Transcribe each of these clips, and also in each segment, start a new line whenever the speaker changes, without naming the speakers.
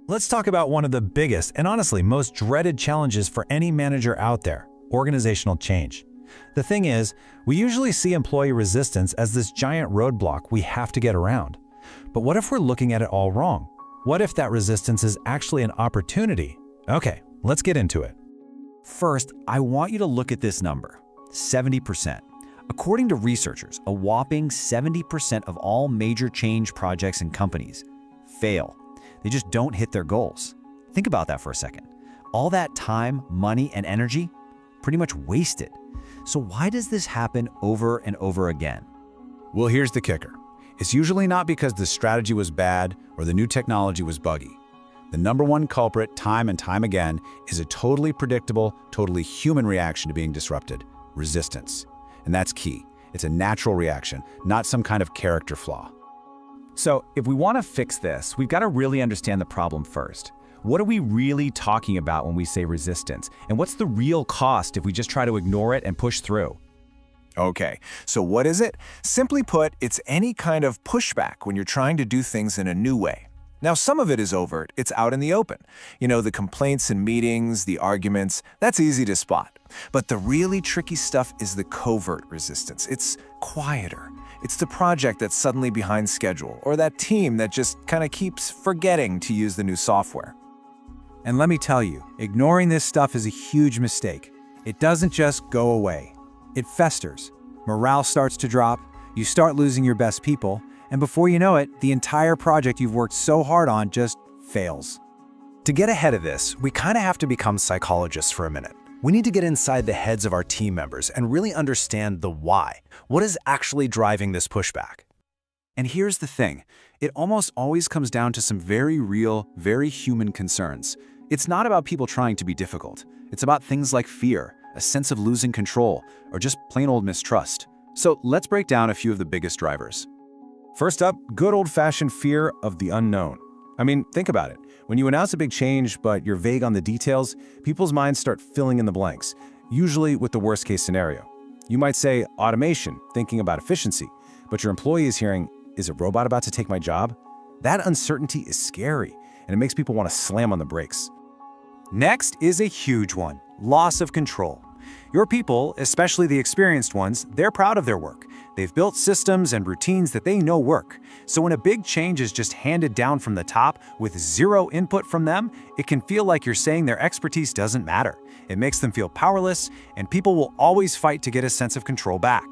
Let's talk about one of the biggest and honestly most dreaded challenges for any manager out there: organizational change. The thing is, we usually see employee resistance as this giant roadblock we have to get around. But what if we're looking at it all wrong? What if that resistance is actually an opportunity? Okay, let's get into it.
First, I want you to look at this number, 70%. According to researchers, a whopping 70% of all major change projects in companies fail. They just don't hit their goals. Think about that for a second. All that time, money, and energy, pretty much wasted. So why does this happen over and over again?
Well, here's the kicker. It's usually not because the strategy was bad or the new technology was buggy. The number one culprit, time and time again, is a totally predictable, totally human reaction to being disrupted: resistance. And that's key. It's a natural reaction, not some kind of character flaw.
So if we want to fix this, we've got to really understand the problem first. What are we really talking about when we say resistance? And what's the real cost if we just try to ignore it and push through?
Okay, so what is it? Simply put, it's any kind of pushback when you're trying to do things in a new way. Now, some of it is overt. It's out in the open. You know, the complaints in meetings, the arguments, that's easy to spot. But the really tricky stuff is the covert resistance. It's quieter. It's the project that's suddenly behind schedule, or that team that just kind of keeps forgetting to use the new software.
And let me tell you, ignoring this stuff is a huge mistake. It doesn't just go away. It festers. Morale starts to drop, you start losing your best people, and before you know it, the entire project you've worked so hard on just fails.
To get ahead of this, we kind of have to become psychologists for a minute. We need to get inside the heads of our team members and really understand the why. What is actually driving this pushback?
And here's the thing, it almost always comes down to some very real, very human concerns. It's not about people trying to be difficult. It's about things like fear, a sense of losing control, or just plain old mistrust. So let's break down a few of the biggest drivers.
First up, good old-fashioned fear of the unknown. I mean, think about it. When you announce a big change, but you're vague on the details, people's minds start filling in the blanks, usually with the worst-case scenario. You might say automation, thinking about efficiency, but your employee is hearing, is a robot about to take my job? That uncertainty is scary, and it makes people want to slam on the brakes.
Next is a huge one, loss of control. Your people, especially the experienced ones, they're proud of their work. They've built systems and routines that they know work. So when a big change is just handed down from the top with zero input from them, it can feel like you're saying their expertise doesn't matter. It makes them feel powerless, and people will always fight to get a sense of control back.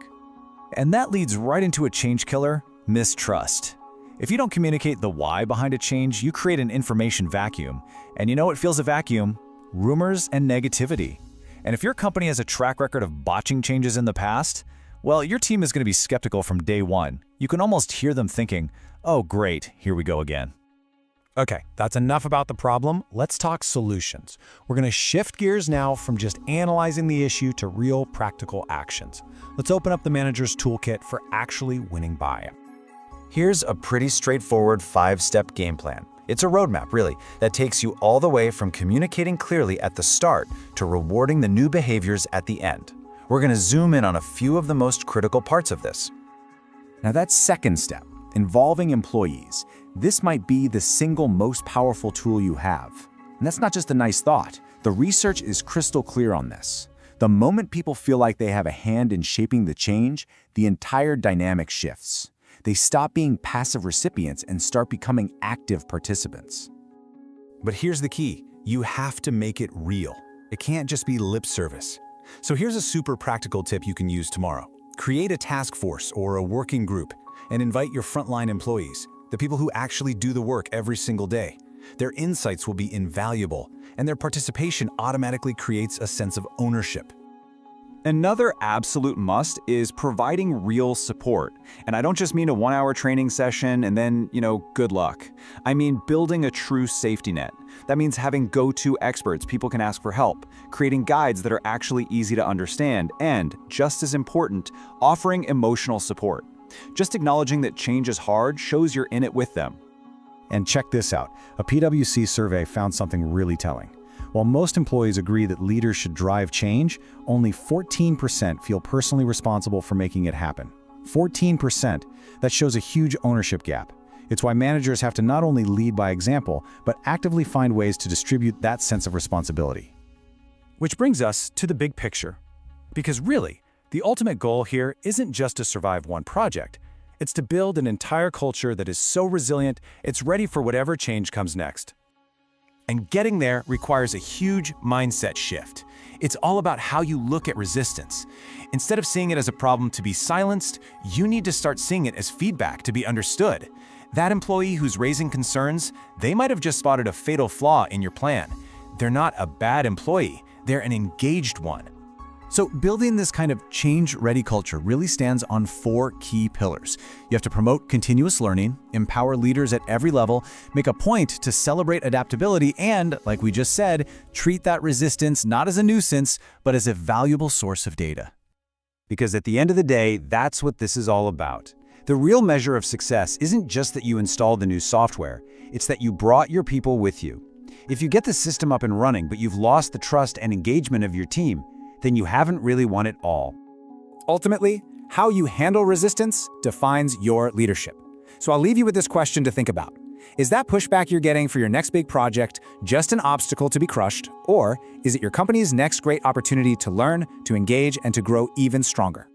And that leads right into a change killer: mistrust. If you don't communicate the why behind a change, you create an information vacuum. And you know what fills a vacuum? Rumors and negativity. And if your company has a track record of botching changes in the past, well, your team is going to be skeptical from day one. You can almost hear them thinking, oh great, here we go again. Okay, that's enough about the problem. Let's talk solutions. We're going to shift gears now from just analyzing the issue to real practical actions. Let's open up the manager's toolkit for actually winning by. Here's a pretty straightforward 5-step game plan. It's a roadmap, really, that takes you all the way from communicating clearly at the start to rewarding the new behaviors at the end. We're going to zoom in on a few of the most critical parts of this.
Now that second step, involving employees, this might be the single most powerful tool you have. And that's not just a nice thought. The research is crystal clear on this. The moment people feel like they have a hand in shaping the change, the entire dynamic shifts. They stop being passive recipients and start becoming active participants.
But here's the key. You have to make it real. It can't just be lip service. So here's a super practical tip you can use tomorrow. Create a task force or a working group and invite your frontline employees, the people who actually do the work every single day. Their insights will be invaluable, and their participation automatically creates a sense of ownership.
Another absolute must is providing real support. And I don't just mean a 1-hour training session and then, good luck. I mean building a true safety net. That means having go-to experts people can ask for help, creating guides that are actually easy to understand, and, just as important, offering emotional support. Just acknowledging that change is hard shows you're in it with them.
And check this out. A PwC survey found something really telling. While most employees agree that leaders should drive change, only 14% feel personally responsible for making it happen. 14%. That shows a huge ownership gap.
It's why managers have to not only lead by example, but actively find ways to distribute that sense of responsibility.
Which brings us to the big picture. Because really, the ultimate goal here isn't just to survive one project. It's to build an entire culture that is so resilient, it's ready for whatever change comes next. And getting there requires a huge mindset shift. It's all about how you look at resistance. Instead of seeing it as a problem to be silenced, you need to start seeing it as feedback to be understood. That employee who's raising concerns, they might have just spotted a fatal flaw in your plan. They're not a bad employee, they're an engaged one.
So building this kind of change-ready culture really stands on 4 key pillars. You have to promote continuous learning, empower leaders at every level, make a point to celebrate adaptability, and, like we just said, treat that resistance not as a nuisance, but as a valuable source of data.
Because at the end of the day, that's what this is all about. The real measure of success isn't just that you installed the new software, it's that you brought your people with you. If you get the system up and running, but you've lost the trust and engagement of your team, then you haven't really won it all.
Ultimately, how you handle resistance defines your leadership. So I'll leave you with this question to think about. Is that pushback you're getting for your next big project just an obstacle to be crushed, or is it your company's next great opportunity to learn, to engage, and to grow even stronger?